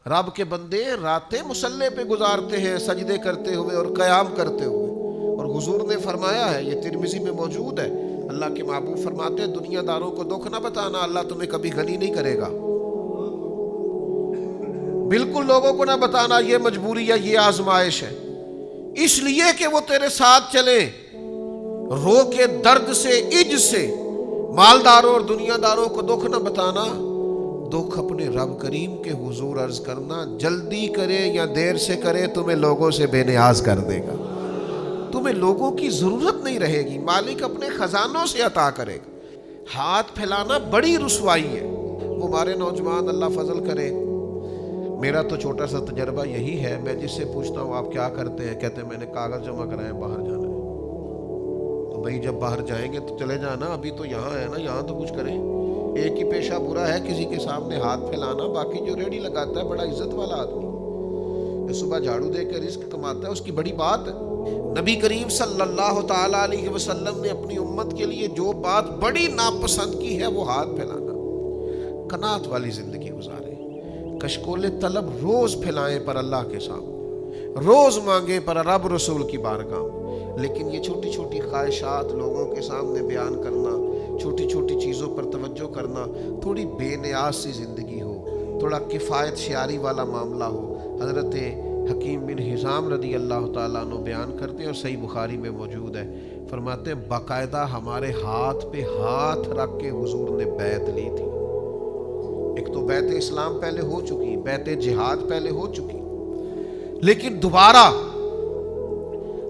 رب کے بندے راتیں مصلے پہ گزارتے ہیں سجدے کرتے ہوئے اور قیام کرتے ہوئے، اور حضور نے فرمایا ہے، یہ ترمذی میں موجود ہے، اللہ کے محبوب فرماتے ہیں دنیا داروں کو دکھ نہ بتانا، اللہ تمہیں کبھی غنی نہیں کرے گا۔ بالکل لوگوں کو نہ بتانا یہ مجبوری ہے، یہ آزمائش ہے، اس لیے کہ وہ تیرے ساتھ چلے، رو کے درد سے عج سے مالداروں اور دنیا داروں کو دکھ نہ بتانا، دکھ اپنے رب کریم کے حضور عرض کرنا، جلدی کرے یا دیر سے کرے تمہیں لوگوں سے بے نیاز کر دے گا، تمہیں لوگوں کی ضرورت نہیں رہے گی، مالک اپنے خزانوں سے عطا کرے گا۔ ہاتھ پھیلانا بڑی رسوائی ہے۔ وہ ہمارے نوجوان اللہ فضل کرے، میرا تو چھوٹا سا تجربہ یہی ہے، میں جس سے پوچھتا ہوں آپ کیا کرتے ہیں، کہتے ہیں میں نے کاغذ جمع کرائے باہر جانا ہے۔ تو بھئی جب باہر جائیں گے تو چلے جانا، ابھی تو یہاں ہے نا، یہاں تو کچھ کریں۔ ایک ہی پیشہ برا ہے کسی کے سامنے ہاتھ پھیلانا، باقی جو ریڑھی لگاتا ہے بڑا عزت والا آدمی، جو صبح جھاڑو دے کے رزق کماتا ہے اس کی بڑی بات ہے۔ نبی کریم صلی اللہ تعالیٰ علیہ وسلم نے اپنی امت کے لیے جو بات بڑی ناپسند کی ہے وہ ہاتھ پھیلانا۔ قناعت والی زندگی گزاریں، کشکول طلب روز پھیلائیں پر اللہ کے سامنے، روز مانگیں پر رب رسول کی بارگاہ، لیکن یہ چھوٹی چھوٹی خواہشات لوگوں کے سامنے بیان کرنا، چھوٹی چھوٹی چیزوں پر توجہ کرنا، تھوڑی بے نیاز سی زندگی ہو، تھوڑا کفایت شیاری والا معاملہ ہو۔ حضرت حکیم بن حزام رضی اللہ تعالیٰ عنہ بیان کرتے ہیں اور صحیح بخاری میں موجود ہے، فرماتے ہیں باقاعدہ ہمارے ہاتھ پہ ہاتھ رکھ کے حضور نے بیعت لی تھی۔ ایک تو بیعت اسلام پہلے ہو چکی، بیعت جہاد پہلے ہو چکی، لیکن دوبارہ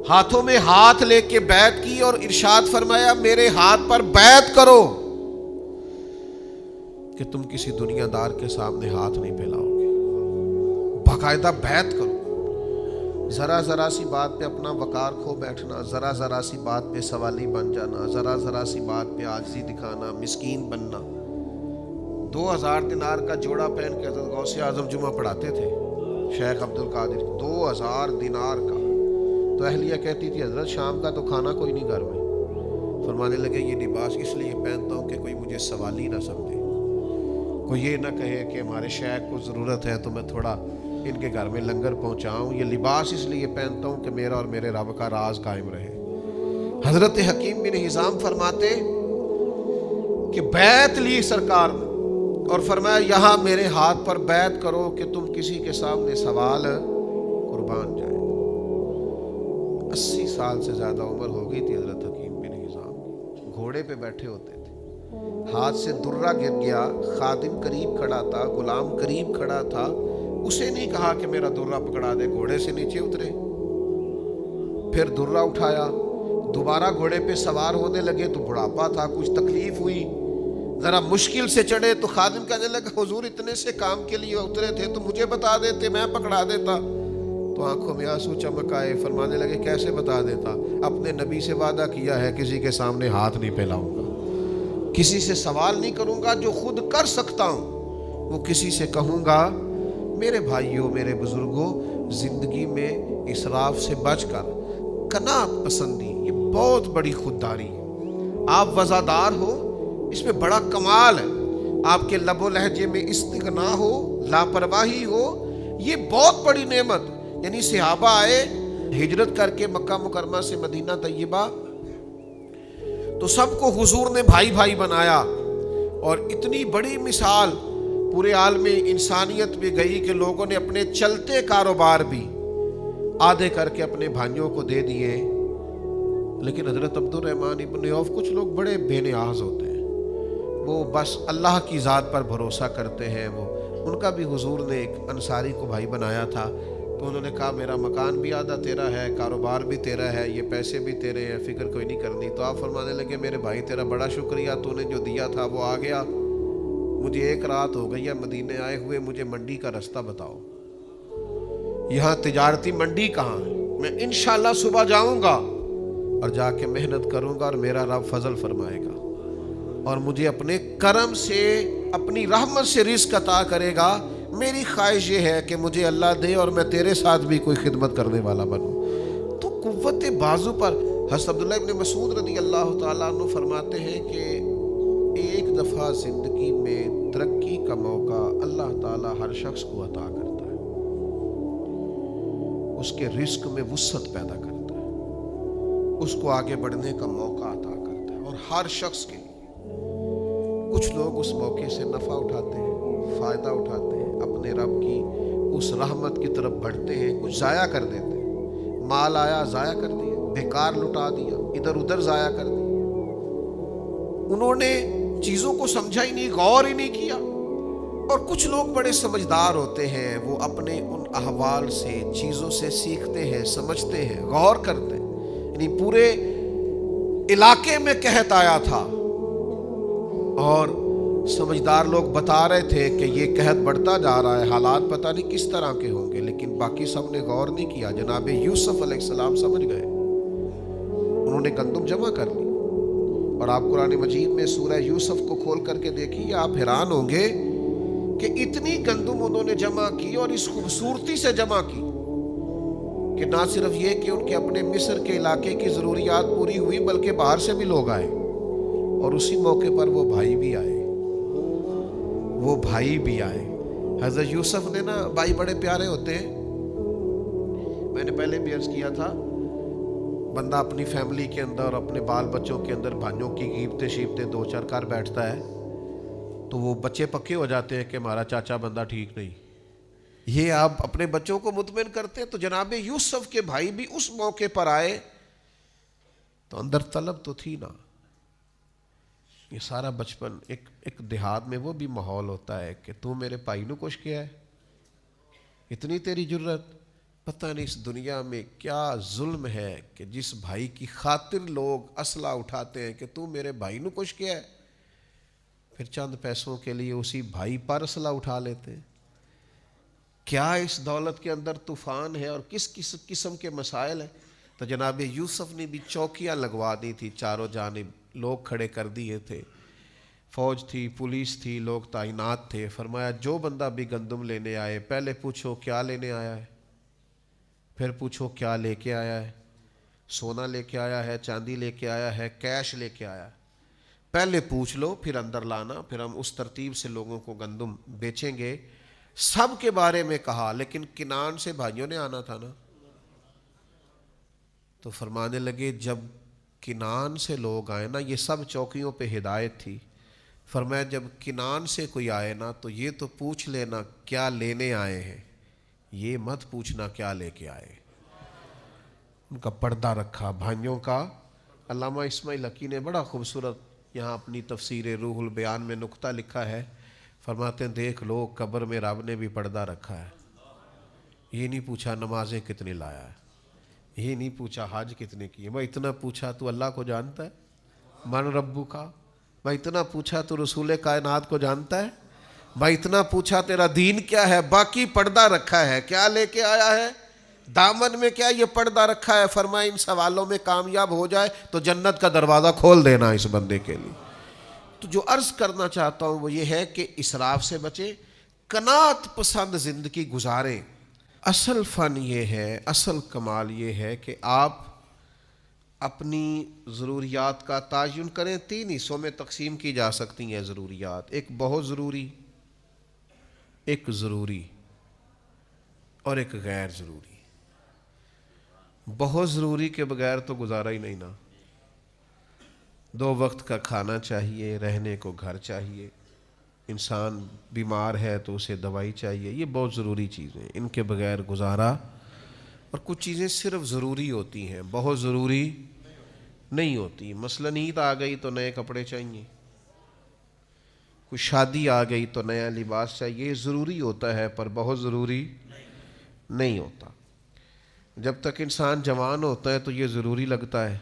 ہاتھوں میں ہاتھ لے کے بیعت کی اور ارشاد فرمایا میرے ہاتھ پر بیعت کرو کہ تم کسی دنیا دار کے سامنے ہاتھ نہیں پھیلاؤ گے، باقاعدہ بیعت کرو۔ ذرا ذرا سی بات پہ اپنا وقار کھو بیٹھنا، ذرا ذرا سی بات پہ سوالی بن جانا، ذرا ذرا سی بات پہ عاجزی دکھانا، مسکین بننا۔ 2000 دینار کا جوڑا پہن کے حضرت غوث اعظم جمعہ پڑھاتے تھے شیخ عبد القادر، 2000 دینار کا۔ تو اہلیہ کہتی تھی حضرت شام کا تو کھانا کوئی نہیں گھر میں۔ فرمانے لگے یہ لباس اس لیے پہنتا ہوں کہ کوئی مجھے سوالی نہ سمجھے، کوئی یہ نہ کہے کہ ہمارے شیخ کو ضرورت ہے تو میں تھوڑا ان کے گھر میں لنگر پہنچاؤں، یہ لباس اس لیے پہنتا ہوں کہ میرا اور میرے رب کا راز قائم رہے۔ حضرت حکیم بن حزام فرماتے کہ بیعت لی سرکار نے اور فرمایا یہاں میرے ہاتھ پر بیعت کرو کہ تم کسی کے سامنے سوال قربان جائے۔ 80 سال سے زیادہ عمر ہو گئی تھی حضرت حکیم بن حزام کی، گھوڑے پہ بیٹھے ہوتے تھے، ہاتھ سے درہ گر گیا، خادم قریب کھڑا تھا، غلام قریب کھڑا تھا، اسے نہیں کہا کہ میرا درہ پکڑا دے، گھوڑے سے نیچے اترے، پھر درہ اٹھایا، دوبارہ گھوڑے پہ سوار ہونے لگے تو بڑھاپا تھا، کچھ تکلیف ہوئی، ذرا مشکل سے چڑھے تو خادم کہنے لگا حضور اتنے سے کام کے لیے اترے تھے تو مجھے بتا دیتے، میں پکڑا دیتا۔ تو آنکھوں میں آنسو چمک آئے، فرمانے لگے کیسے بتا دیتا، اپنے نبی سے وعدہ کیا ہے کسی کے سامنے ہاتھ نہیں پھیلاؤں گا، کسی سے سوال نہیں کروں گا، جو خود کر سکتا ہوں وہ کسی سے کہوں گا۔ میرے بھائیوں، میرے بزرگوں، زندگی میں اسراف سے بچ کر قناعت پسندی یہ بہت بڑی خودداری ہے۔ آپ وزادار ہو، اس میں بڑا کمال ہے، آپ کے لب و لہجے میں استغنا ہو، لاپرواہی ہو، یہ بہت بڑی نعمت۔ یعنی صحابہ آئے ہجرت کر کے مکہ مکرمہ سے مدینہ طیبہ، تو سب کو حضور نے بھائی بھائی بنایا، اور اتنی بڑی مثال پورے عالم انسانیت میں گئی کہ لوگوں نے اپنے چلتے کاروبار بھی آدھے کر کے اپنے بھائیوں کو دے دیے۔ لیکن حضرت عبد الرحمن ابن عوف، کچھ لوگ بڑے بے نیاز ہوتے ہیں، وہ بس اللہ کی ذات پر بھروسہ کرتے ہیں، وہ ان کا بھی حضور نے ایک انصاری کو بھائی بنایا تھا، تو انہوں نے کہا میرا مکان بھی آدھا تیرا ہے، کاروبار بھی تیرا ہے، یہ پیسے بھی تیرے ہیں، فکر کوئی نہیں کرنی۔ تو آپ فرمانے لگے میرے بھائی تیرا بڑا شکریہ، تو نے جو دیا تھا وہ آ گیا، مجھے 1 رات ہو گئی ہے مدینے آئے ہوئے، مجھے منڈی کا رستہ بتاؤ، یہاں تجارتی منڈی کہاں ہے، میں انشاءاللہ صبح جاؤں گا اور جا کے محنت کروں گا، اور میرا رب فضل فرمائے گا اور مجھے اپنے کرم سے، اپنی رحمت سے رزق عطا کرے گا۔ میری خواہش یہ ہے کہ مجھے اللہ دے اور میں تیرے ساتھ بھی کوئی خدمت کرنے والا بنوں۔ تو قوت بازو پر حضرت عبداللہ ابن مسعود رضی اللہ تعالیٰ عنہ فرماتے ہیں کہ ایک دفعہ زندگی میں ترقی کا موقع اللہ تعالیٰ ہر شخص کو عطا کرتا ہے، اس کے رزق میں وسعت پیدا کرتا ہے، اس کو آگے بڑھنے کا موقع عطا کرتا ہے، اور ہر شخص کے لیے۔ کچھ لوگ اس موقع سے نفع اٹھاتے ہیں، فائدہ اٹھاتے ہیں، اپنے رب کی اس رحمت کی طرف بڑھتے ہیں، کچھ ضائع کر دیتے ہیں۔ مال آیا ضائع کر دیا، بیکار لٹا دیا، ادھر ادھر ضائع کر دیا۔ انہوں نے چیزوں کو سمجھا ہی نہیں، غور ہی نہیں کیا۔ اور کچھ لوگ بڑے سمجھدار ہوتے ہیں، وہ اپنے ان احوال سے، چیزوں سے سیکھتے ہیں، سمجھتے ہیں، غور کرتے ہیں۔ یعنی پورے علاقے میں قحط آیا تھا اور سمجھدار لوگ بتا رہے تھے کہ یہ قحط بڑھتا جا رہا ہے، حالات پتہ نہیں کس طرح کے ہوں گے، لیکن باقی سب نے غور نہیں کیا۔ جناب یوسف علیہ السلام سمجھ گئے، انہوں نے گندم جمع کر لی۔ اور آپ قرآن مجید میں سورہ یوسف کو کھول کر کے دیکھیے، آپ حیران ہوں گے کہ اتنی گندم انہوں نے جمع کی، اور اس خوبصورتی سے جمع کی کہ نہ صرف یہ کہ ان کے اپنے مصر کے علاقے کی ضروریات پوری ہوئی، بلکہ باہر سے بھی لوگ آئے، اور اسی موقع پر وہ بھائی بھی آئے، وہ بھائی بھی آئے۔ حضرت یوسف نے نا، بھائی بڑے پیارے ہوتے ہیں۔ میں نے پہلے بھی عرض کیا تھا، بندہ اپنی فیملی کے اندر اور اپنے بال بچوں کے اندر بھائیوں کی غیبتیں شیبتیں دو چار کر بیٹھتا ہے تو وہ بچے پکے ہو جاتے ہیں کہ ہمارا چاچا بندہ ٹھیک نہیں۔ یہ آپ اپنے بچوں کو مطمئن کرتے ہیں۔ تو جناب یوسف کے بھائی بھی اس موقع پر آئے تو اندر طلب تو تھی نا۔ یہ سارا بچپن ایک دیہات میں وہ بھی ماحول ہوتا ہے کہ تو میرے بھائی نو کچھ کیا ہے، اتنی تیری جرت، پتہ نہیں اس دنیا میں کیا ظلم ہے کہ جس بھائی کی خاطر لوگ اسلحہ اٹھاتے ہیں کہ تو میرے بھائی نو کچھ کیا ہے، پھر چند پیسوں کے لیے اسی بھائی پر اسلحہ اٹھا لیتے ہیں۔ کیا اس دولت کے اندر طوفان ہے اور کس قسم کے مسائل ہیں۔ تو جناب یوسف نے بھی چوکیاں لگوا دی تھی، چاروں جانب لوگ کھڑے کر دیے تھے، فوج تھی، پولیس تھی، لوگ تعینات تھے۔ فرمایا جو بندہ بھی گندم لینے آئے، پہلے پوچھو کیا لینے آیا ہے، پھر پوچھو کیا لے کے آیا ہے، سونا لے کے آیا ہے، چاندی لے کے آیا ہے، کیش لے کے آیا ہے، پہلے پوچھ لو پھر اندر لانا، پھر ہم اس ترتیب سے لوگوں کو گندم بیچیں گے۔ سب کے بارے میں کہا، لیکن کنعان سے بھائیوں نے آنا تھا نا، تو فرمانے لگے جب کنعان سے لوگ آئے نا، یہ سب چوکیوں پہ ہدایت تھی، فرمایا جب کنعان سے کوئی آئے نا تو یہ تو پوچھ لینا کیا لینے آئے ہیں، یہ مت پوچھنا کیا لے کے آئے۔ ان کا پردہ رکھا بھائیوں کا۔ علامہ اسماعیل حقی نے بڑا خوبصورت یہاں اپنی تفسیر روح البیان میں نقطہ لکھا ہے، فرماتے ہیں دیکھ لو قبر میں رب نے بھی پردہ رکھا ہے۔ یہ نہیں پوچھا نمازیں کتنی لایا ہے، یہ نہیں پوچھا حج کتنے کیے، میں اتنا پوچھا تو اللہ کو جانتا ہے، من ربو کا، میں اتنا پوچھا تو رسول کائنات کو جانتا ہے، میں اتنا پوچھا تیرا دین کیا ہے، باقی پردہ رکھا ہے، کیا لے کے آیا ہے، دامن میں کیا یہ پردہ رکھا ہے۔ فرمایا ان سوالوں میں کامیاب ہو جائے تو جنت کا دروازہ کھول دینا اس بندے کے لیے۔ تو جو عرض کرنا چاہتا ہوں وہ یہ ہے کہ اسراف سے بچیں، قناعت پسند زندگی گزاریں۔ اصل فن یہ ہے، اصل کمال یہ ہے کہ آپ اپنی ضروریات کا تعین کریں۔ 3 حصوں میں تقسیم کی جا سکتی ہیں ضروریات، ایک بہت ضروری، ایک ضروری اور ایک غیر ضروری۔ بہت ضروری کے بغیر تو گزارا ہی نہیں نا، 2 وقت کا کھانا چاہیے، رہنے کو گھر چاہیے، انسان بیمار ہے تو اسے دوائی چاہیے، یہ بہت ضروری چیزیں، ان کے بغیر گزارا۔ اور کچھ چیزیں صرف ضروری ہوتی ہیں، بہت ضروری نہیں ہوتی۔ مثلا عید آ گئی تو نئے کپڑے چاہیے، کوئی شادی آ گئی تو نیا لباس چاہیے، یہ ضروری ہوتا ہے پر بہت ضروری نہیں ہوتا۔ جب تک انسان جوان ہوتا ہے تو یہ ضروری لگتا ہے،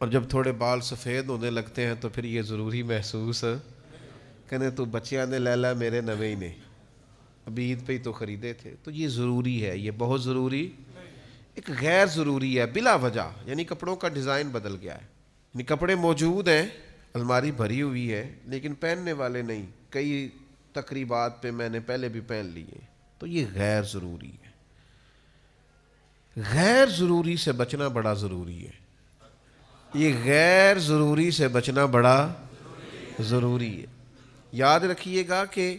اور جب تھوڑے بال سفید ہونے لگتے ہیں تو پھر یہ ضروری محسوس کہنے تو بچیاں نے لیلا میرے نوے ہی نے ابھی عید پہ ہی تو خریدے تھے۔ تو یہ ضروری ہے، یہ بہت ضروری۔ ایک غیر ضروری ہے بلا وجہ، یعنی کپڑوں کا ڈیزائن بدل گیا ہے، یعنی کپڑے موجود ہیں، الماری بھری ہوئی ہے لیکن پہننے والے نہیں، کئی تقریبات پہ میں نے پہلے بھی پہن لیے، تو یہ غیر ضروری ہے۔ غیر ضروری سے بچنا بڑا ضروری ہے، یہ غیر ضروری سے بچنا بڑا ضروری ہے۔ یاد رکھیے گا کہ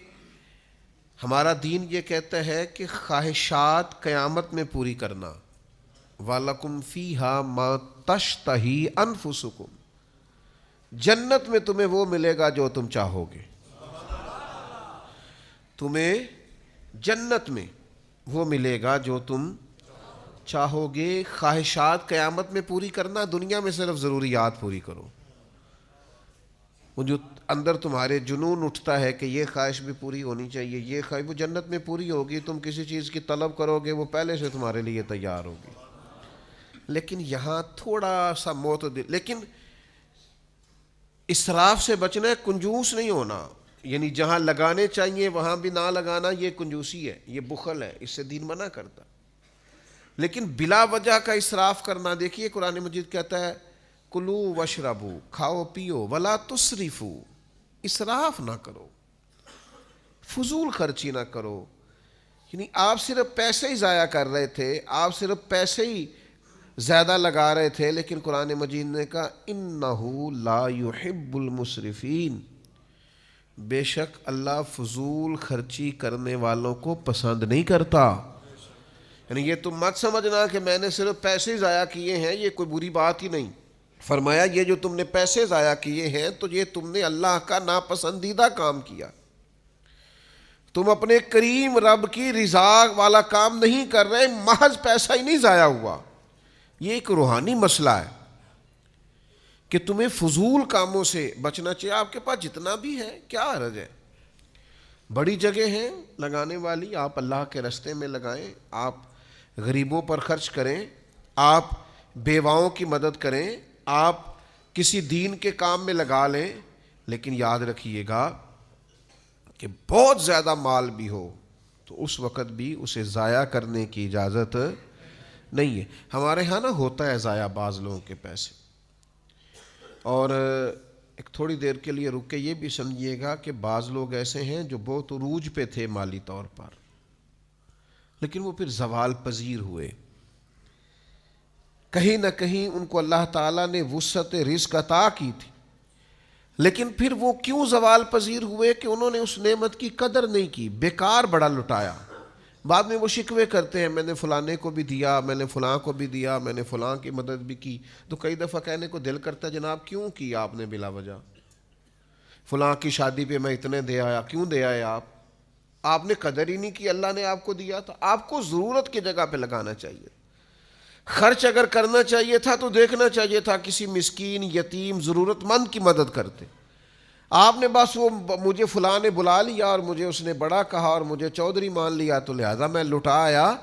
ہمارا دین یہ کہتا ہے کہ خواہشات قیامت میں پوری کرنا. وَلَكُمْ فِيهَا مَا تَشْتَهِي أَنفُسُكُمْ, جنت میں تمہیں وہ ملے گا جو تم چاہو گے. تمہیں جنت میں وہ ملے گا جو تم چاہو گے. خواہشات قیامت میں پوری کرنا, دنیا میں صرف ضروریات پوری کرو. وہ جو اندر تمہارے جنون اٹھتا ہے کہ یہ خواہش بھی پوری ہونی چاہیے, یہ خواہش, وہ جنت میں پوری ہوگی. تم کسی چیز کی طلب کرو گے وہ پہلے سے تمہارے لیے تیار ہوگی. لیکن یہاں تھوڑا سا معتدل, لیکن اسراف سے بچنا ہے, کنجوس نہیں ہونا. یعنی جہاں لگانے چاہیے وہاں بھی نہ لگانا, یہ کنجوسی ہے, یہ بخل ہے, اس سے دین منع کرتا. لیکن بلا وجہ کا اسراف کرنا, دیکھیے قرآن مجید کہتا ہے کلو وشربو, کھاؤ پیو, ولا تسرفو, اسراف نہ کرو, فضول خرچی نہ کرو. یعنی آپ صرف پیسے ہی ضائع کر رہے تھے, آپ صرف پیسے ہی زیادہ لگا رہے تھے, لیکن قرآن مجید نے کہا انہو لا یحب المسرفین, بے شک اللہ فضول خرچی کرنے والوں کو پسند نہیں کرتا. یعنی یہ تم مت سمجھنا کہ میں نے صرف پیسے ضائع کیے ہیں, یہ کوئی بری بات ہی نہیں. فرمایا یہ جو تم نے پیسے ضائع کیے ہیں تو یہ تم نے اللہ کا ناپسندیدہ کام کیا. تم اپنے کریم رب کی رضا والا کام نہیں کر رہے, محض پیسہ ہی نہیں ضائع ہوا. یہ ایک روحانی مسئلہ ہے کہ تمہیں فضول کاموں سے بچنا چاہیے. آپ کے پاس جتنا بھی ہے کیا حرج ہے, بڑی جگہ ہیں لگانے والی, آپ اللہ کے راستے میں لگائیں, آپ غریبوں پر خرچ کریں, آپ بیواؤں کی مدد کریں, آپ کسی دین کے کام میں لگا لیں. لیکن یاد رکھیے گا کہ بہت زیادہ مال بھی ہو تو اس وقت بھی اسے ضائع کرنے کی اجازت نہیں ہے. ہمارے ہاں نا ہوتا ہے ضائع بعض لوگوں کے پیسے, اور ایک تھوڑی دیر کے لیے رک کے یہ بھی سمجھیے گا کہ بعض لوگ ایسے ہیں جو بہت عروج پہ تھے مالی طور پر, لیکن وہ پھر زوال پذیر ہوئے. کہیں نہ کہیں ان کو اللہ تعالیٰ نے وسعت رزق عطا کی تھی, لیکن پھر وہ کیوں زوال پذیر ہوئے کہ انہوں نے اس نعمت کی قدر نہیں کی, بیکار بڑا لٹایا. بعد میں وہ شکوے کرتے ہیں میں نے فلانے کو بھی دیا, میں نے فلاں کو بھی دیا, میں نے فلاں کی مدد بھی کی. تو کئی دفعہ کہنے کو دل کرتا ہے جناب کیوں کی آپ نے بلا وجہ, فلاں کی شادی پہ میں اتنے دے آیا, کیوں دے آئے آپ نے قدر ہی نہیں کی, اللہ نے آپ کو دیا تھا. آپ کو ضرورت کی جگہ پہ لگانا چاہیے. خرچ اگر کرنا چاہیے تھا تو دیکھنا چاہیے تھا کسی مسکین, یتیم, ضرورت مند کی مدد کرتے. آپ نے بس وہ مجھے فلاں نے بلا لیا اور مجھے اس نے بڑا کہا اور مجھے چودھری مان لیا تو لہذا میں لٹا آیا.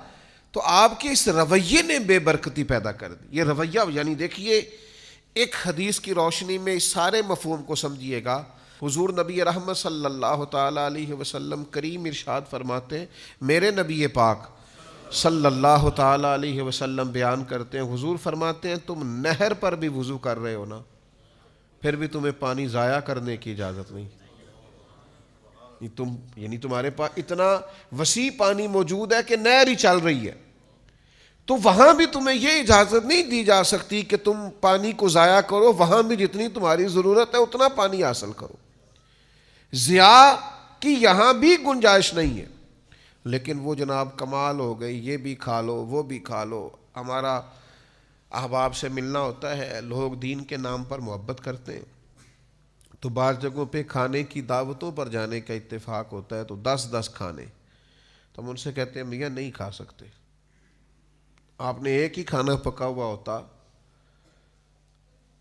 تو آپ کے اس رویے نے بے برکتی پیدا کر دی. یہ رویہ, یعنی دیکھیے ایک حدیث کی روشنی میں اس سارے مفہوم کو سمجھیے گا. حضور نبی رحمت صلی اللہ تعالیٰ علیہ وسلم کریم ارشاد فرماتے ہیں, میرے نبی پاک صلی اللہ تعالیٰ علیہ وسلم بیان کرتے ہیں, حضور فرماتے ہیں تم نہر پر بھی وضو کر رہے ہو نا, پھر بھی تمہیں پانی ضائع کرنے کی اجازت نہیں. یعنی تمہارے پاس اتنا وسیع پانی موجود ہے کہ نہر ہی چل رہی ہے, تو وہاں بھی تمہیں یہ اجازت نہیں دی جا سکتی کہ تم پانی کو ضائع کرو. وہاں بھی جتنی تمہاری ضرورت ہے اتنا پانی حاصل کرو. ضیاء کی یہاں بھی گنجائش نہیں ہے. لیکن وہ جناب کمال ہو گئی, یہ بھی کھا لو وہ بھی کھا لو. ہمارا احباب سے ملنا ہوتا ہے, لوگ دین کے نام پر محبت کرتے ہیں, تو بعض جگہوں پہ کھانے کی دعوتوں پر جانے کا اتفاق ہوتا ہے تو 10 کھانے, تو ہم ان سے کہتے ہیں میاں نہیں کھا سکتے. آپ نے ایک ہی کھانا پکا ہوا ہوتا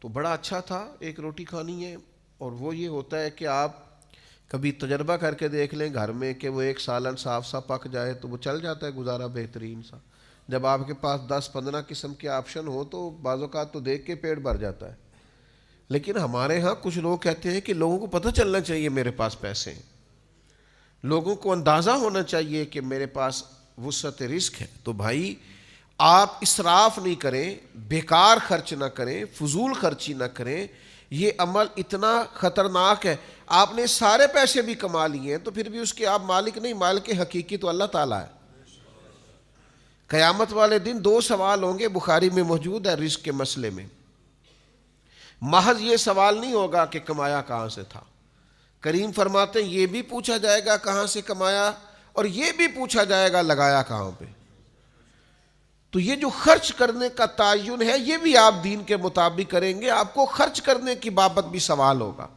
تو بڑا اچھا تھا, ایک روٹی کھانی ہے. اور وہ یہ ہوتا ہے کہ آپ کبھی تجربہ کر کے دیکھ لیں گھر میں کہ وہ ایک سالن صاف سا پک جائے تو وہ چل جاتا ہے گزارا بہترین سا. جب آپ کے پاس 10-15 قسم کے آپشن ہو تو بعض اوقات تو دیکھ کے پیٹ بھر جاتا ہے. لیکن ہمارے ہاں کچھ لوگ کہتے ہیں کہ لوگوں کو پتہ چلنا چاہیے میرے پاس پیسے ہیں, لوگوں کو اندازہ ہونا چاہیے کہ میرے پاس وسعت رزق ہے. تو بھائی آپ اسراف نہیں کریں, بیکار خرچ نہ کریں, فضول خرچی نہ کریں. یہ عمل اتنا خطرناک ہے. آپ نے سارے پیسے بھی کما لیے ہیں تو پھر بھی اس کے آپ مالک نہیں, مالک حقیقی تو اللہ تعالیٰ ہے. قیامت والے دن 2 سوال ہوں گے, بخاری میں موجود ہے رزق کے مسئلے میں. محض یہ سوال نہیں ہوگا کہ کمایا کہاں سے تھا, کریم فرماتے ہیں یہ بھی پوچھا جائے گا کہاں سے کمایا, اور یہ بھی پوچھا جائے گا لگایا کہاں پہ. تو یہ جو خرچ کرنے کا تعین ہے یہ بھی آپ دین کے مطابق کریں گے, آپ کو خرچ کرنے کی بابت بھی سوال ہوگا.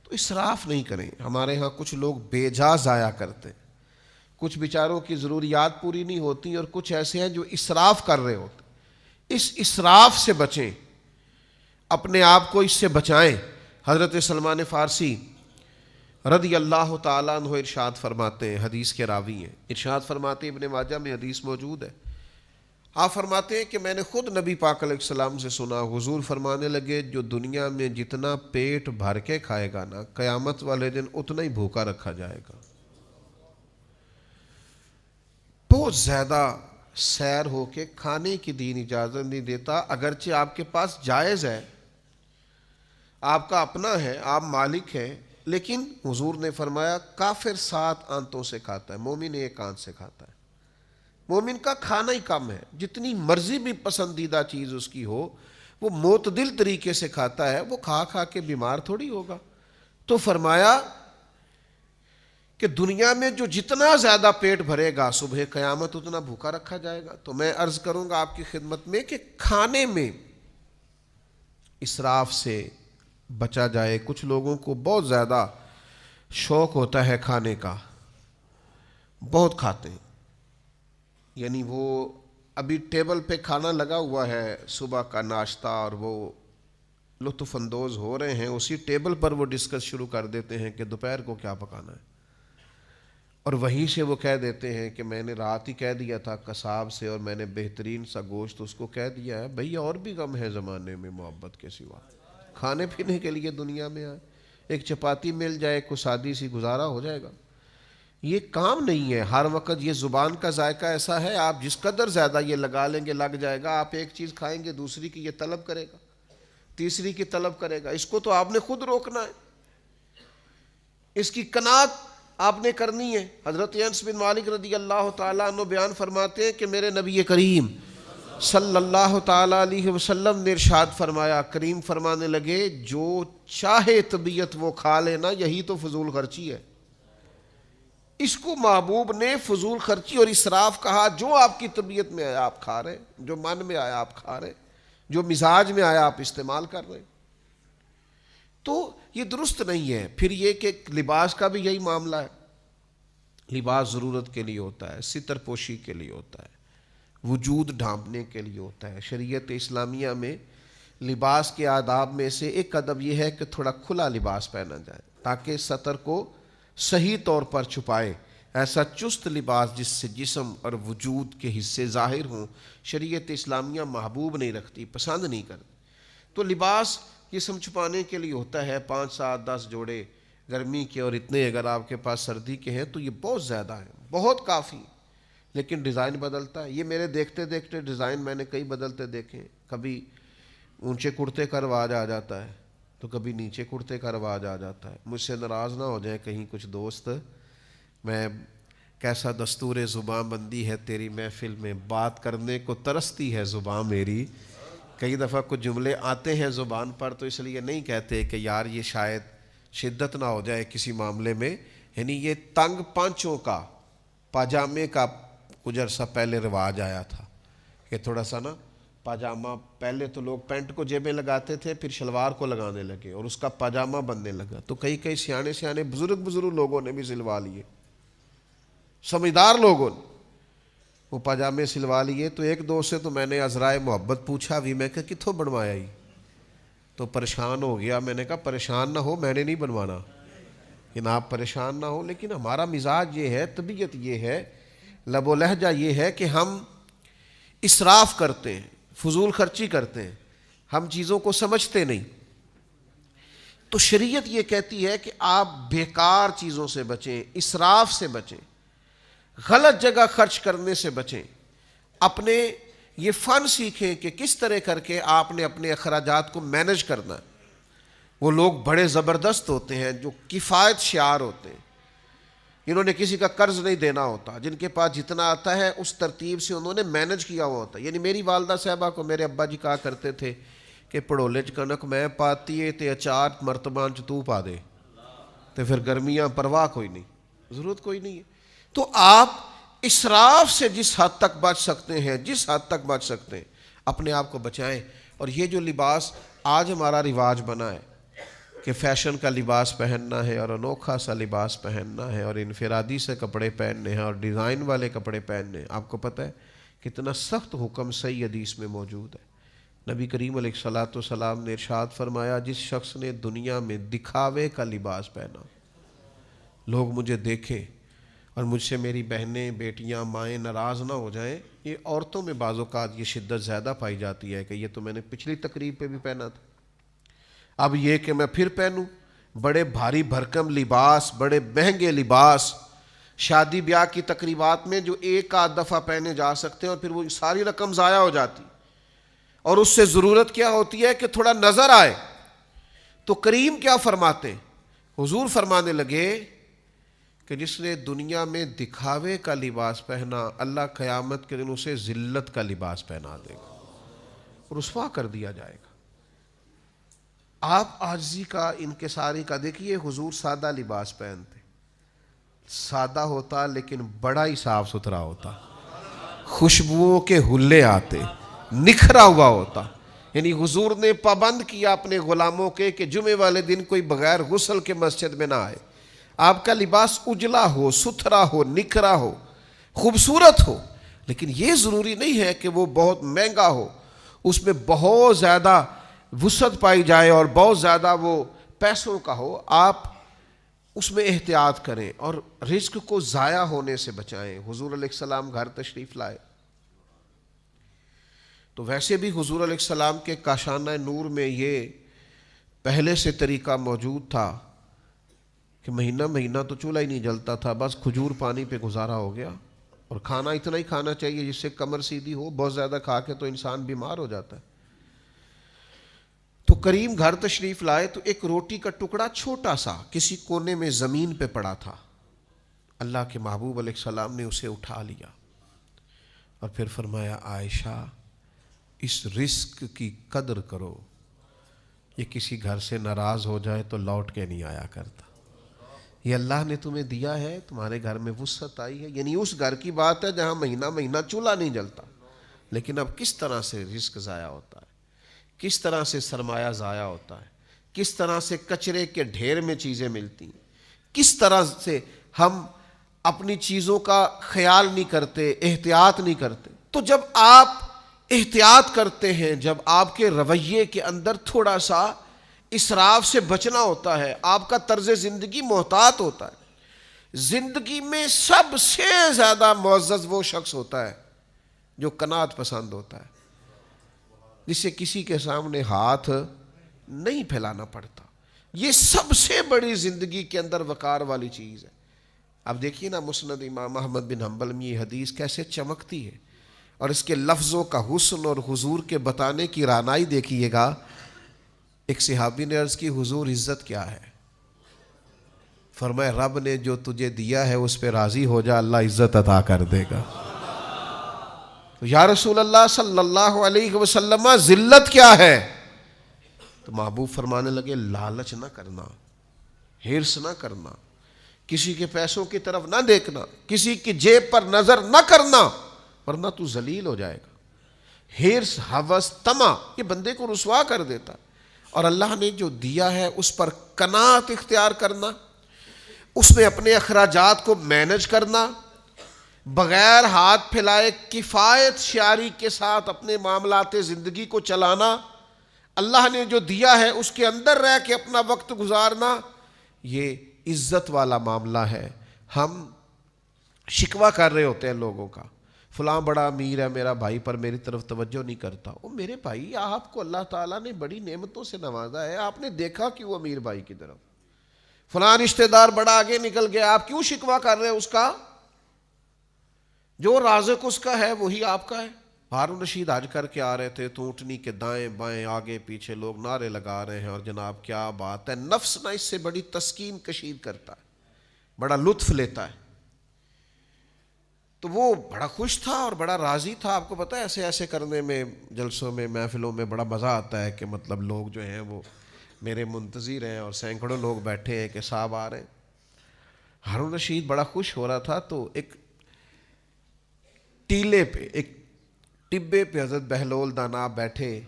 تو اسراف نہیں کریں. ہمارے ہاں کچھ لوگ بے جا ضائع کرتے ہیں, کچھ بیچاروں کی ضروریات پوری نہیں ہوتی, اور کچھ ایسے ہیں جو اسراف کر رہے ہوتے. اس اسراف سے بچیں, اپنے آپ کو اس سے بچائیں. حضرت سلمان فارسی رضی اللہ تعالیٰ عنہ ارشاد فرماتے ہیں, حدیث کے راوی ہیں, ارشاد فرماتے ہیں, ابن ماجہ میں حدیث موجود ہے, آپ فرماتے ہیں کہ میں نے خود نبی پاک علیہ السلام سے سنا, حضور فرمانے لگے جو دنیا میں جتنا پیٹ بھر کے کھائے گا نا, قیامت والے دن اتنا ہی بھوکا رکھا جائے گا. بہت زیادہ سیر ہو کے کھانے کی دین اجازت نہیں دیتا, اگرچہ آپ کے پاس جائز ہے, آپ کا اپنا ہے, آپ مالک ہیں, لیکن حضور نے فرمایا کافر 7 آنتوں سے کھاتا ہے, مومن 1 آنت سے کھاتا ہے. مومن کا کھانا ہی کم ہے, جتنی مرضی بھی پسندیدہ چیز اس کی ہو وہ معتدل طریقے سے کھاتا ہے, وہ کھا کھا کے بیمار تھوڑی ہوگا. تو فرمایا کہ دنیا میں جو جتنا زیادہ پیٹ بھرے گا صبح قیامت اتنا بھوکا رکھا جائے گا. تو میں عرض کروں گا آپ کی خدمت میں کہ کھانے میں اسراف سے بچا جائے. کچھ لوگوں کو بہت زیادہ شوق ہوتا ہے کھانے کا, بہت کھاتے ہیں, یعنی وہ ابھی ٹیبل پہ کھانا لگا ہوا ہے صبح کا ناشتہ, اور وہ لطف اندوز ہو رہے ہیں, اسی ٹیبل پر وہ ڈسکس شروع کر دیتے ہیں کہ دوپہر کو کیا پکانا ہے, اور وہیں سے وہ کہہ دیتے ہیں کہ میں نے رات ہی کہہ دیا تھا قصاب سے, اور میں نے بہترین سا گوشت اس کو کہہ دیا ہے. بھئی اور بھی غم ہے زمانے میں محبت کے سوا, کھانے پینے کے لیے دنیا میں آئے, ایک چپاتی مل جائے, کوئی سادی سی گزارا ہو جائے گا. یہ کام نہیں ہے. ہر وقت یہ زبان کا ذائقہ ایسا ہے, آپ جس قدر زیادہ یہ لگا لیں گے لگ جائے گا. آپ ایک چیز کھائیں گے دوسری کی یہ طلب کرے گا, تیسری کی طلب کرے گا. اس کو تو آپ نے خود روکنا ہے, اس کی قناعت آپ نے کرنی ہے. حضرت انس بن مالک رضی اللہ تعالیٰ عنہ بیان فرماتے ہیں کہ میرے نبی کریم صلی اللہ تعالیٰ علیہ وسلم نے ارشاد فرمایا, کریم فرمانے لگے جو چاہے طبیعت وہ کھا لینا, یہی تو فضول خرچی ہے. اس کو محبوب نے فضول خرچی اور اسراف کہا. جو آپ کی طبیعت میں آیا آپ کھا رہے, جو من میں آیا آپ کھا رہے, جو مزاج میں آیا آپ استعمال کر رہے. تو یہ درست نہیں ہے. پھر یہ کہ لباس کا بھی یہی معاملہ ہے. لباس ضرورت کے لیے ہوتا ہے, ستر پوشی کے لیے ہوتا ہے, وجود ڈھانپنے کے لیے ہوتا ہے. شریعت اسلامیہ میں لباس کے آداب میں سے ایک ادب یہ ہے کہ تھوڑا کھلا لباس پہنا جائے تاکہ سطر کو صحیح طور پر چھپائے. ایسا چست لباس جس سے جسم اور وجود کے حصے ظاہر ہوں شریعت اسلامیہ محبوب نہیں رکھتی, پسند نہیں کرتی. تو لباس جسم چھپانے کے لیے ہوتا ہے, 5 7 10 جوڑے گرمی کے, اور اتنے اگر آپ کے پاس سردی کے ہیں تو یہ بہت زیادہ ہیں, بہت کافی. لیکن ڈیزائن بدلتا ہے. یہ میرے دیکھتے دیکھتے ڈیزائن میں نے کئی بدلتے دیکھے. کبھی اونچے کرتے کا رواج آ جاتا ہے تو کبھی نیچے کرتے کا رواج آ جاتا ہے. مجھ سے ناراض نہ ہو جائیں کہیں کچھ دوست, میں کیسا دستور زباں بندی ہے تیری محفل میں, بات کرنے کو ترستی ہے زباں میری. کئی دفعہ کچھ جملے آتے ہیں زبان پر تو اس لیے نہیں کہتے کہ یار یہ شاید شدت نہ ہو جائے کسی معاملے میں. یعنی یہ تنگ پانچوں کا پاجامے کا کچھ عرصہ پہلے رواج آیا تھا کہ تھوڑا سا نا پاجامہ, پہلے تو لوگ پینٹ کو جیبیں لگاتے تھے, پھر شلوار کو لگانے لگے اور اس کا پاجامہ بننے لگا. تو کئی سیانے بزرگ لوگوں نے بھی سلوا لیے, سمجھدار لوگوں نے وہ پاجامے سلوا لیے. تو ایک دوست سے تو میں نے عذرائے محبت پوچھا بھی, میں کہا کتھوں بنوایا ہی؟ تو پریشان ہو گیا. میں نے کہا پریشان نہ ہو, میں نے نہیں بنوانا, لیکن آپ پریشان نہ ہو. لیکن ہمارا مزاج یہ ہے, طبیعت یہ ہے, لب و لہجہ یہ ہے کہ ہم اسراف کرتے ہیں, فضول خرچی کرتے ہیں, ہم چیزوں کو سمجھتے نہیں. تو شریعت یہ کہتی ہے کہ آپ بیکار چیزوں سے بچیں, اسراف سے بچیں, غلط جگہ خرچ کرنے سے بچیں. اپنے یہ فن سیکھیں کہ کس طرح کر کے آپ نے اپنے اخراجات کو مینج کرنا ہے. وہ لوگ بڑے زبردست ہوتے ہیں جو کفایت شعار ہوتے ہیں, انہوں نے کسی کا قرض نہیں دینا ہوتا, جن کے پاس جتنا آتا ہے اس ترتیب سے انہوں نے مینج کیا ہوا ہوتا ہے. یعنی میری والدہ صاحبہ کو میرے ابا جی کہا کرتے تھے کہ پڑولے چ کنک میں پاتی ہے تے اچار مرتبان چ تو پا دے, تو پھر گرمیاں پرواہ کوئی نہیں, ضرورت کوئی نہیں ہے. تو آپ اسراف سے جس حد تک بچ سکتے ہیں، جس حد تک بچ سکتے ہیں اپنے آپ کو بچائیں. اور یہ جو لباس آج ہمارا رواج بنا ہے کہ فیشن کا لباس پہننا ہے اور انوکھا سا لباس پہننا ہے اور انفرادی سے کپڑے پہننے ہیں اور ڈیزائن والے کپڑے پہننے ہیں، آپ کو پتہ ہے کتنا سخت حکم صحیح حدیث میں موجود ہے. نبی کریم علیہ الصلوۃ والسلام نے ارشاد فرمایا، جس شخص نے دنیا میں دکھاوے کا لباس پہنا، لوگ مجھے دیکھیں اور مجھ سے میری بہنیں، بیٹیاں، مائیں ناراض نہ ہو جائیں. یہ عورتوں میں بعض اوقات یہ شدت زیادہ پائی جاتی ہے کہ یہ تو میں نے پچھلی تقریب پہ بھی پہنا تھا، اب یہ کہ میں پھر پہنوں. بڑے بھاری بھرکم لباس، بڑے مہنگے لباس شادی بیاہ کی تقریبات میں جو ایک آدھ دفعہ پہنے جا سکتے ہیں اور پھر وہ ساری رقم ضائع ہو جاتی، اور اس سے ضرورت کیا ہوتی ہے کہ تھوڑا نظر آئے. تو کریم کیا فرماتے ہیں؟ حضور فرمانے لگے کہ جس نے دنیا میں دکھاوے کا لباس پہنا، اللہ قیامت کے دن اسے ذلت کا لباس پہنا دے گا اور رسوا کر دیا جائے گا. آپ عاجزی کا، انکساری کا، دیکھیے حضور سادہ لباس پہنتے، سادہ ہوتا لیکن بڑا ہی صاف ستھرا ہوتا، خوشبوؤں کے حلے آتے، نکھرا ہوا ہوتا. یعنی حضور نے پابند کیا اپنے غلاموں کے کہ جمعے والے دن کوئی بغیر غسل کے مسجد میں نہ آئے. آپ کا لباس اجلا ہو، ستھرا ہو، نکھرا ہو، خوبصورت ہو، لیکن یہ ضروری نہیں ہے کہ وہ بہت مہنگا ہو، اس میں بہت زیادہ وسعت پائی جائے اور بہت زیادہ وہ پیسوں کا ہو. آپ اس میں احتیاط کریں اور رزق کو ضائع ہونے سے بچائیں. حضور علیہ السلام گھر تشریف لائے تو ویسے بھی حضور علیہ السلام کے کاشانہ نور میں یہ پہلے سے طریقہ موجود تھا کہ مہینہ مہینہ تو چولہا ہی نہیں جلتا تھا، بس کھجور پانی پہ گزارا ہو گیا. اور کھانا اتنا ہی کھانا چاہیے جس سے کمر سیدھی ہو، بہت زیادہ کھا کے تو انسان بیمار ہو جاتا ہے. تو کریم گھر تشریف لائے تو ایک روٹی کا ٹکڑا چھوٹا سا کسی کونے میں زمین پہ پڑا تھا. اللہ کے محبوب علیہ السلام نے اسے اٹھا لیا اور پھر فرمایا، عائشہ اس رزق کی قدر کرو، یہ کسی گھر سے ناراض ہو جائے تو لوٹ کے نہیں آیا کرتا. یہ اللہ نے تمہیں دیا ہے، تمہارے گھر میں وسعت آئی ہے. یعنی اس گھر کی بات ہے جہاں مہینہ مہینہ چولہا نہیں جلتا، لیکن اب کس طرح سے رزق ضائع ہوتا ہے، کس طرح سے سرمایہ ضائع ہوتا ہے، کس طرح سے کچرے کے ڈھیر میں چیزیں ملتی ہیں، کس طرح سے ہم اپنی چیزوں کا خیال نہیں کرتے، احتیاط نہیں کرتے. تو جب آپ احتیاط کرتے ہیں، جب آپ کے رویے کے اندر تھوڑا سا اسراف سے بچنا ہوتا ہے، آپ کا طرز زندگی محتاط ہوتا ہے. زندگی میں سب سے زیادہ معزز وہ شخص ہوتا ہے جو قناعت پسند ہوتا ہے، جسے کسی کے سامنے ہاتھ نہیں پھیلانا پڑتا. یہ سب سے بڑی زندگی کے اندر وقار والی چیز ہے. اب دیکھیے نا مسند امام احمد بن حنبل میں یہ حدیث کیسے چمکتی ہے، اور اس کے لفظوں کا حسن اور حضور کے بتانے کی رعنائی دیکھیے گا. ایک صحابی نے عرض کی، حضور عزت کیا ہے؟ فرمایا، رب نے جو تجھے دیا ہے اس پہ راضی ہو جا، اللہ عزت عطا کر دے گا. یا رسول اللہ صلی اللہ علیہ وسلم ذلت کیا ہے؟ تو محبوب فرمانے لگے، لالچ نہ کرنا، ہرس نہ کرنا، کسی کے پیسوں کی طرف نہ دیکھنا، کسی کی جیب پر نظر نہ کرنا، ورنہ تو ذلیل ہو جائے گا. ہرس، ہوس، طمع یہ بندے کو رسوا کر دیتا. اور اللہ نے جو دیا ہے اس پر قناعت اختیار کرنا، اس میں اپنے اخراجات کو مینج کرنا، بغیر ہاتھ پھیلائے کفایت شعاری کے ساتھ اپنے معاملات زندگی کو چلانا، اللہ نے جو دیا ہے اس کے اندر رہ کے اپنا وقت گزارنا، یہ عزت والا معاملہ ہے. ہم شکوہ کر رہے ہوتے ہیں لوگوں کا، فلاں بڑا امیر ہے میرا بھائی پر میری طرف توجہ نہیں کرتا. او میرے بھائی، آپ کو اللہ تعالیٰ نے بڑی نعمتوں سے نوازا ہے، آپ نے دیکھا کیوں امیر بھائی کی طرف؟ فلاں رشتہ دار بڑا آگے نکل گیا، آپ کیوں شکوہ کر رہے ہیں اس کا؟ جو رازق اس کا ہے وہی آپ کا ہے. ہارون رشید حج کر کے آ رہے تھے تو اونٹنی کے دائیں بائیں آگے پیچھے لوگ نعرے لگا رہے ہیں، اور جناب کیا بات ہے، نفس نہ اس سے بڑی تسکین کشید کرتا ہے، بڑا لطف لیتا ہے. تو وہ بڑا خوش تھا اور بڑا راضی تھا. آپ کو پتہ ہے ایسے ایسے کرنے میں، جلسوں میں، محفلوں میں بڑا مزہ آتا ہے کہ مطلب لوگ جو ہیں وہ میرے منتظر ہیں اور سینکڑوں لوگ بیٹھے ہیں کہ صاحب آ رہے ہیں. ہارون رشید بڑا خوش ہو رہا تھا تو ایک ٹیلے پہ، ایک ٹبے پہ حضرت بہلول دانا بیٹھے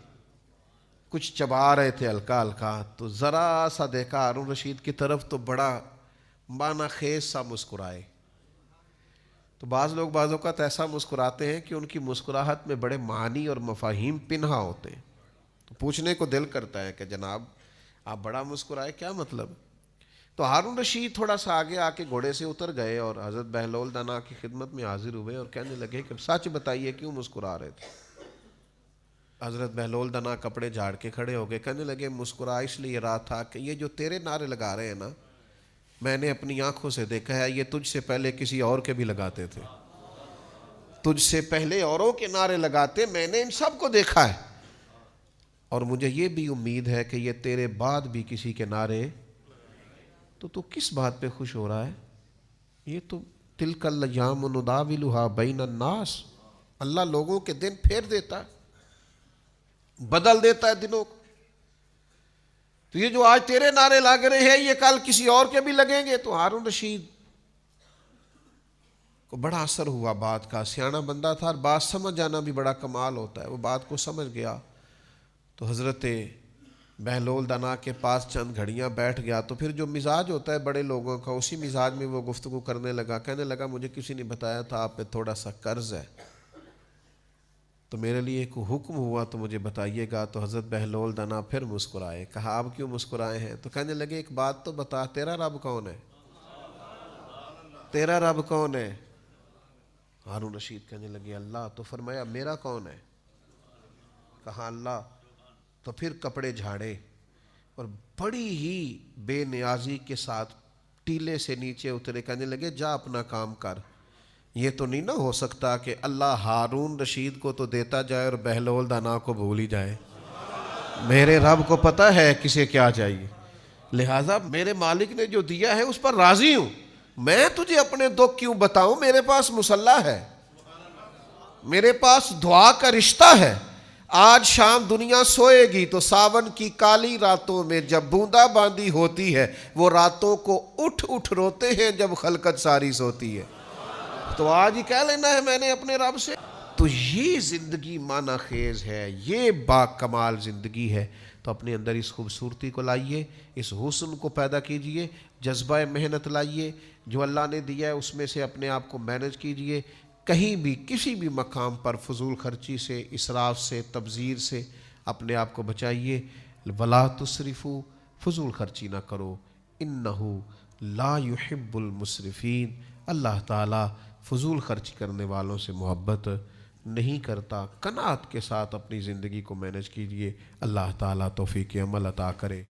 کچھ چبا رہے تھے ہلکا ہلکا، تو ذرا سا دیکھا ہارون رشید کی طرف تو بڑا معنی خیز سا مسکرائے۔ تو بعض لوگ بعض اوقات ایسا مسکراتے ہیں کہ ان کی مسکراہٹ میں بڑے معنی اور مفاہیم پنہا ہوتے ہیں، تو پوچھنے کو دل کرتا ہے کہ جناب آپ بڑا مسکرائے، کیا مطلب؟ تو ہارون رشید تھوڑا سا آگے آ کے گھوڑے سے اتر گئے اور حضرت بہلول دانا کی خدمت میں حاضر ہوئے اور کہنے لگے کہ سچ بتائیے کیوں مسکرا رہے تھے؟ حضرت بہلول دانا کپڑے جھاڑ کے کھڑے ہو گئے، کہنے لگے مسکرا اس لیے رہا تھا کہ یہ جو تیرے نعرے لگا رہے ہیں نا، میں نے اپنی آنکھوں سے دیکھا ہے، یہ تجھ سے پہلے کسی اور کے بھی لگاتے تھے، تجھ سے پہلے اوروں کے نعرے لگاتے، میں نے ان سب کو دیکھا ہے، اور مجھے یہ بھی امید ہے کہ یہ تیرے بعد بھی کسی کے نعرے۔ تو کس بات پہ خوش ہو رہا ہے؟ یہ تو تلک الایام نداولھا بین الناس، اللہ لوگوں کے دن پھیر دیتا ہے، بدل دیتا ہے دنوں کو۔ تو یہ جو آج تیرے نعرے لگ رہے ہیں یہ کل کسی اور کے بھی لگیں گے۔ تو ہارون رشید کو بڑا اثر ہوا بات کا، سیانا بندہ تھا اور بات سمجھ جانا بھی بڑا کمال ہوتا ہے، وہ بات کو سمجھ گیا۔ تو حضرت بہلول دانا کے پاس چند گھڑیاں بیٹھ گیا، تو پھر جو مزاج ہوتا ہے بڑے لوگوں کا، اسی مزاج میں وہ گفتگو کرنے لگا، کہنے لگا مجھے کسی نے بتایا تھا آپ پہ تھوڑا سا قرض ہے، تو میرے لیے ایک حکم ہوا تو مجھے بتائیے گا۔ تو حضرت بہلول دانا پھر مسکرائے، کہا آپ کیوں مسکرائے ہیں؟ تو کہنے لگے ایک بات تو بتا، تیرا رب کون ہے؟ تیرا رب کون ہے؟ ہارون رشید کہنے لگے اللہ۔ تو فرمایا میرا کون ہے؟ کہا اللہ۔ تو پھر کپڑے جھاڑے اور بڑی ہی بے نیازی کے ساتھ ٹیلے سے نیچے اترے، کہنے لگے جا اپنا کام کر، یہ تو نہیں نہ ہو سکتا کہ اللہ ہارون رشید کو تو دیتا جائے اور بہلول دانا کو بھول ہی جائے، میرے رب کو پتہ ہے کسے کیا چاہیے، لہٰذا میرے مالک نے جو دیا ہے اس پر راضی ہوں، میں تجھے اپنے دکھ کیوں بتاؤں، میرے پاس مصلی ہے، میرے پاس دعا کا رشتہ ہے۔ آج شام دنیا سوئے گی تو ساون کی کالی راتوں میں جب بوندا باندی ہوتی ہے، وہ راتوں کو اٹھ اٹھ روتے ہیں جب خلقت ساری سوتی ہے۔ تو آج ہی کہہ لینا ہے میں نے اپنے رب سے۔ تو یہ زندگی معنی خیز ہے، یہ با کمال زندگی ہے۔ تو اپنے اندر اس خوبصورتی کو لائیے، اس حسن کو پیدا کیجئے، جذبہ محنت لائیے، جو اللہ نے دیا ہے اس میں سے اپنے آپ کو مینج کیجئے۔ کہیں بھی کسی بھی مقام پر فضول خرچی سے، اسراف سے، تبذیر سے اپنے آپ کو بچائیے۔ ولا تسرفوا، فضول خرچی نہ کرو، انہ لا یحب المسرفین، اللہ تعالیٰ فضول خرچی کرنے والوں سے محبت نہیں کرتا۔ قناعت کے ساتھ اپنی زندگی کو مینج کیجئے، اللہ تعالیٰ توفیق عمل عطا کرے۔